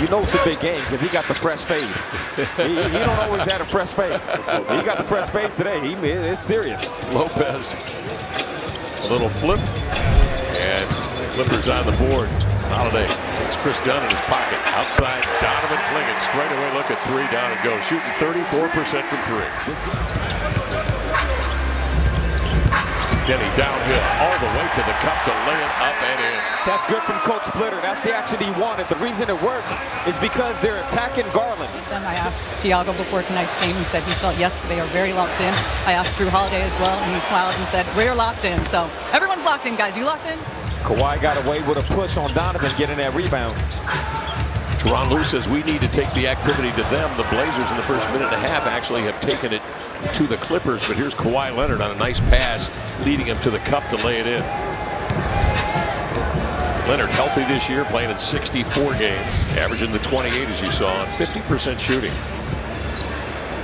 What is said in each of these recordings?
You know it's a big game because he got the fresh fade. he don't always have a fresh fade. He got the fresh fade today. It's serious. Lopez, a little flip, and Clippers on the board. Holiday, it's Chris Dunn in his pocket. Outside, Donovan Clingan, straight away look at three, down and go. Shooting 34% from three. Denny downhill all the way to the cup to lay it up and in. That's good from Coach Splitter. That's the action he wanted. The reason it works is because they're attacking Garland. Then I asked Thiago before tonight's game. He said he felt, yes, they are very locked in. I asked Drew Holiday as well, and he smiled and said, we're locked in. So everyone's locked in, guys. You locked in? Kawhi got away with a push on Donovan getting that rebound. Teron Lue says we need to take the activity to them. The Blazers in the first minute and a half actually have taken it to the Clippers, but here's Kawhi Leonard on a nice pass leading him to the cup to lay it in. Leonard healthy this year, playing in 64 games, averaging the 28 as you saw, and 50% shooting.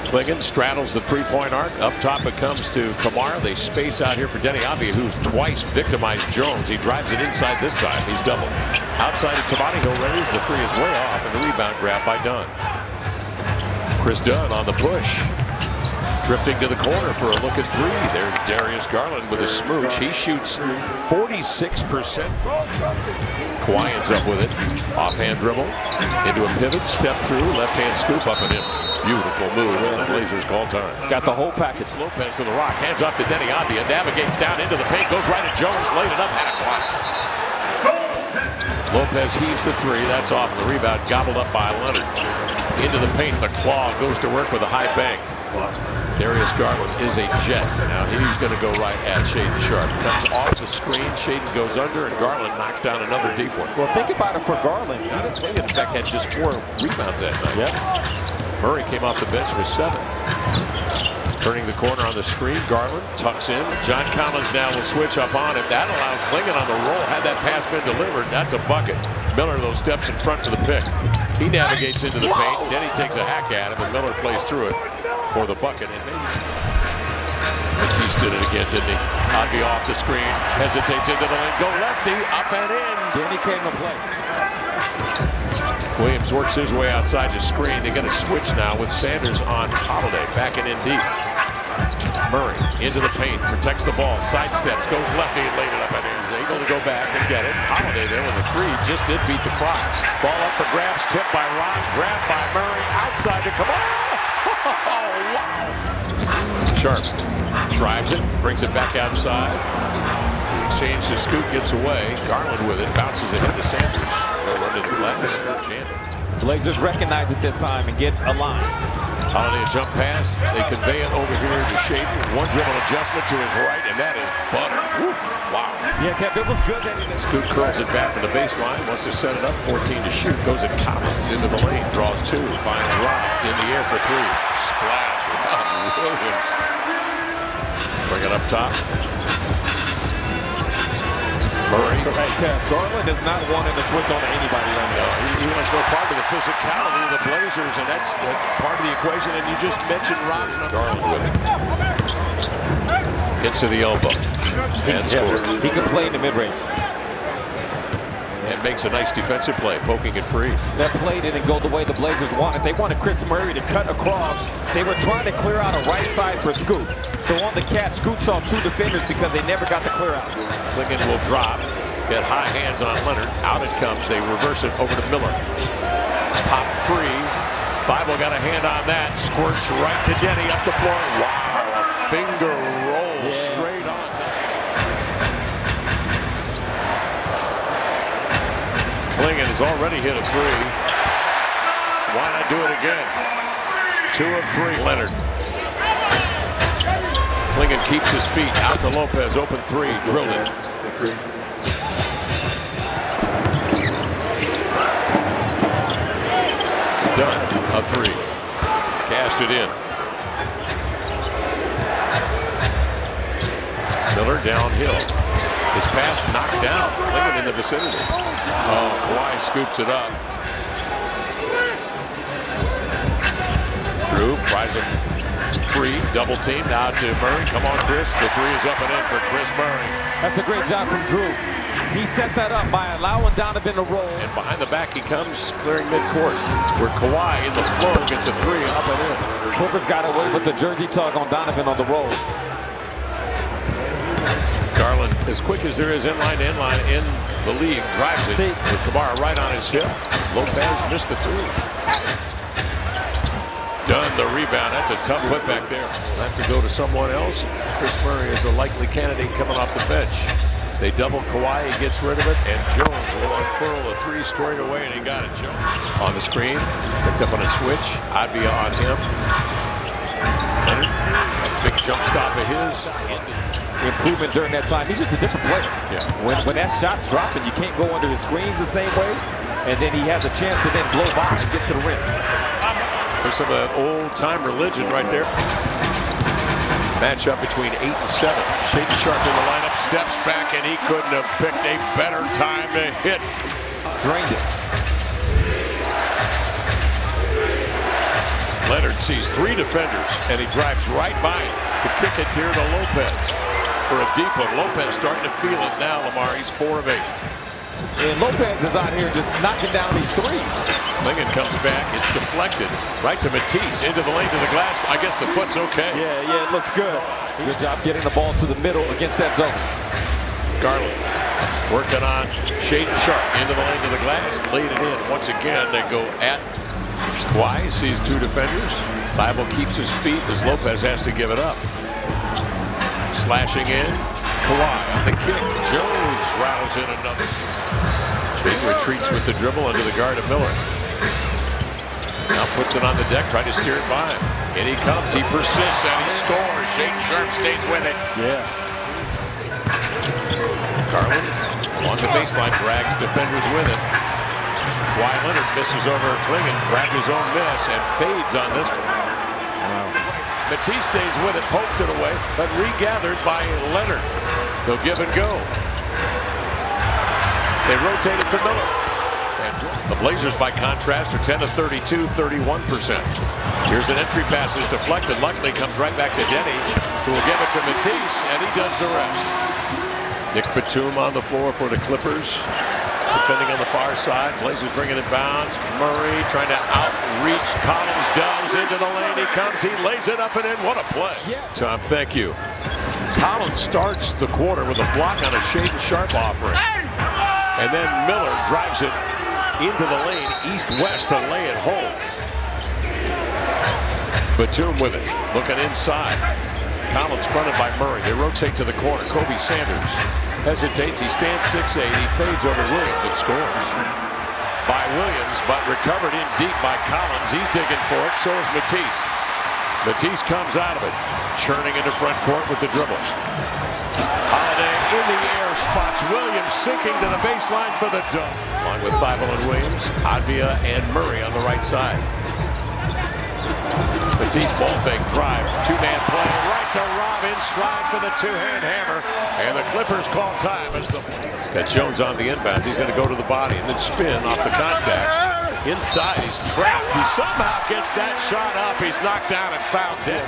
Clingan straddles the three-point arc. Up top it comes to Kamara. They space out here for Denny Avdia, who's twice victimized Jones. He drives it inside this time. He's doubled. Outside of Tabani, he'll raise. The three is way off, and the rebound grab by Dunn. Chris Dunn on the push. Drifting to the corner for a look at three. There's Darius Garland with a smooch. He shoots 46%. Kawhi ends up with it. Offhand dribble. Into a pivot. Step through. Left-hand scoop up and in. Beautiful move. And the Blazers call time. He's got the whole package. Lopez to the rock. Hands off to Denny Avdia. Navigates down into the paint. Goes right at Jones. Laid it up. Had a block. Lopez heaves the three. That's off. The rebound gobbled up by Leonard. Into the paint. The claw goes to work with a high bank. Darius Garland is a jet. Now he's going to go right at Shaedon Sharpe. Comes off the screen. Shaedon goes under, and Garland knocks down another deep one. Well, think about it for Garland. He in fact had just 4 rebounds that night. Yep. Murray came off the bench with 7. Turning the corner on the screen, Garland tucks in. John Collins now will switch up on it. That allows Clingan on the roll. Had that pass been delivered, that's a bucket. Miller, those steps in front for the pick. He navigates into the paint. Then he takes a hack at him, and Miller plays through it for the bucket. And maybe Matisse did it again, didn't he? Avdia off the screen, hesitates into the lane. Go lefty, up and in. Then he came to play. Williams works his way outside the screen. They get a switch now with Sanders on Holiday, backing in deep. Murray into the paint, protects the ball, sidesteps, goes lefty and laid it up and in. He's able to go back and get it. Holiday there with a three, just did beat the clock. Ball up for grabs, tipped by Rock, grabbed by Murray, outside to Kamara. Oh, wow. Sharpe drives it, brings it back outside. The exchange to Scoot gets away. Garland with it, bounces ahead to Sanders. They'll run to the glass. Blazers recognize it this time and get a line. Holiday a jump pass. They convey it over here to Shaedon. One dribble adjustment to his right, and that is butter. Woo. Wow. Yeah, Kev, it was good. Scoot curls it back from the baseline. Wants to set it up. 14 to shoot. Goes at Collins into the lane. Draws 2. Finds Rob in the air for 3. Splash. Rob Williams. Bring it up top. Murray. Garland is not wanting to switch on to anybody right now. He wants no part of the physicality of the Blazers, and that's part of the equation. And you just mentioned Rob's number. Garland with it. Gets to the elbow. And scores. He can play in the mid-range. And makes a nice defensive play, poking it free. That play didn't go the way the Blazers wanted. They wanted Chris Murray to cut across. They were trying to clear out a right side for Scoot. So on the catch, Scoot saw 2 defenders because they never got the clear out. Clingan will drop. Get high hands on Leonard. Out it comes. They reverse it over to Miller. Pop free. Bible got a hand on that. Squirts right to Denny up the floor. Wow, a finger roll straight on. Clingan has already hit a 3. Why not do it again? 2 of 3. Leonard. Clingan keeps his feet. Out to Lopez. Open 3. Drilled it. Done. A 3. Cast it in. Miller downhill. His pass knocked down. Clingan in the vicinity. Oh, Kawhi scoops it up. Drew tries him free. Double team. Now to Murray. Come on, Chris. The 3 is up and in for Chris Murray. That's a great job from Drew. He set that up by allowing Donovan to roll. And behind the back he comes, clearing midcourt, where Kawhi in the flow gets a three up and in. Clippers got away with the jersey tug on Donovan on the roll. Garland, as quick as there is inline to inline in the league, drives it with Kamara right on his hip. Lopez missed the three. Done the rebound. That's a tough put back there. We'll have to go to someone else. Chris Murray is a likely candidate coming off the bench. They double Kawhi, he gets rid of it, and Jones will unfurl a three straight away, and he got it. Jones on the screen, picked up on a switch. Advia on him. Leonard, a big jump stop of his. Improvement during that time. He's just a different player. Yeah. When that shot's dropping, you can't go under the screens the same way, and then he has a chance to then blow by and get to the rim. There's some of that old-time religion right there. Matchup between 8 and 7. Shaden Sharp in the lineup, steps back, and he couldn't have picked a better time to hit. Drained it. Leonard sees 3 defenders, and he drives right by him to kick it here to Lopez for a deep one. Lopez starting to feel it now, Lamar. He's 4 of 8. And Lopez is out here just knocking down these threes. Lincoln comes back. It's deflected right to Matisse into the lane to the glass. I guess the foot's okay. Yeah, it looks good. Good job getting the ball to the middle against that zone. Garland working on Shaden Sharp into the lane to the glass. Laid it in. Once again, they go at Kawhi. Sees 2 defenders. Thibault keeps his feet as Lopez has to give it up. Slashing in. Kawhi on the kick. Jones rattles in another. Shaden retreats with the dribble under the guard of Miller. Now puts it on the deck, trying to steer it by him. In he comes, he persists, and he scores. Shaden Sharp stays with it. Yeah. Garland along the baseline, drags defenders with it. Kawhi Leonard misses over Klingon, grabbed his own miss, and fades on this one. Matisse stays with it, poked it away, but regathered by Leonard. They'll give and go. They rotate it to Miller. And the Blazers, by contrast, are 10 of 32, 31%. Here's an entry pass that's deflected. Luckily comes right back to Denny, who will give it to Matisse, and he does the rest. Nick Batum on the floor for the Clippers. Defending on the far side. Blazers bringing it bounds. Murray trying to outreach. Collins does into the lane. He comes. He lays it up and in. What a play. Tom, thank you. Collins starts the quarter with a block on a Shaden Sharp offering. And then Miller drives it into the lane east-west to lay it home. Batum with it. Looking inside. Collins fronted by Murray. They rotate to the corner. Kobe Sanders hesitates. He stands 6'8". He fades over Williams and scores. By Williams, but recovered in deep by Collins. He's digging for it. So is Matisse. Matisse comes out of it. Churning into front court with the dribble. Holiday in the air, spots Williams sinking to the baseline for the dunk. Along with Thibault and Williams, Advia and Murray on the right side. Matisse ball fake drive, 2-man play, right to Rob in stride for the 2-hand hammer, and the Clippers call time as the got Jones on the inbounds. He's going to go to the body and then spin off the contact. Inside, he's trapped. He somehow gets that shot up. He's knocked down and fouled dead.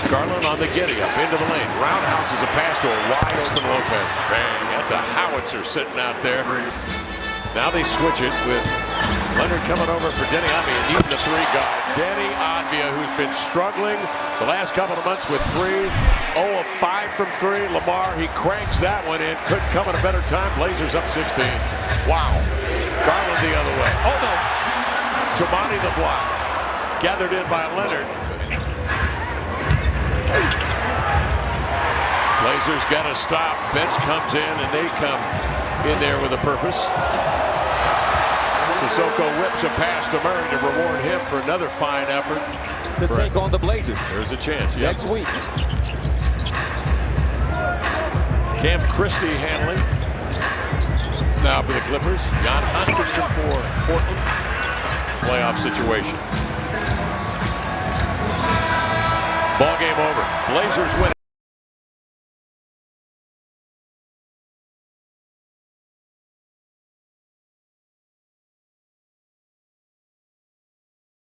Garland on the giddy up into the lane. Roundhouse is a pass to a wide open Lopez. Bang! That's a howitzer sitting out there. Now they switch it with Leonard coming over for Denny Advia, needing the 3 guy. Denny Advia, who's been struggling the last couple of months with 3. 0 of 5 from 3. Lamar, he cranks that one in. Couldn't come at a better time. Blazers up 16. Wow. Garland the other way. Oh no. Tamani the block. Gathered in by Leonard. Blazers got to stop. Bench comes in, and they come in there with a purpose. Sissoko whips a pass to Murray to reward him for another fine effort. To take on the Blazers. There's a chance. Yep. Next week. Cam Christie handling. Now for the Clippers. Jan Hansen for Portland. Playoff situation. Ball game over. Blazers win.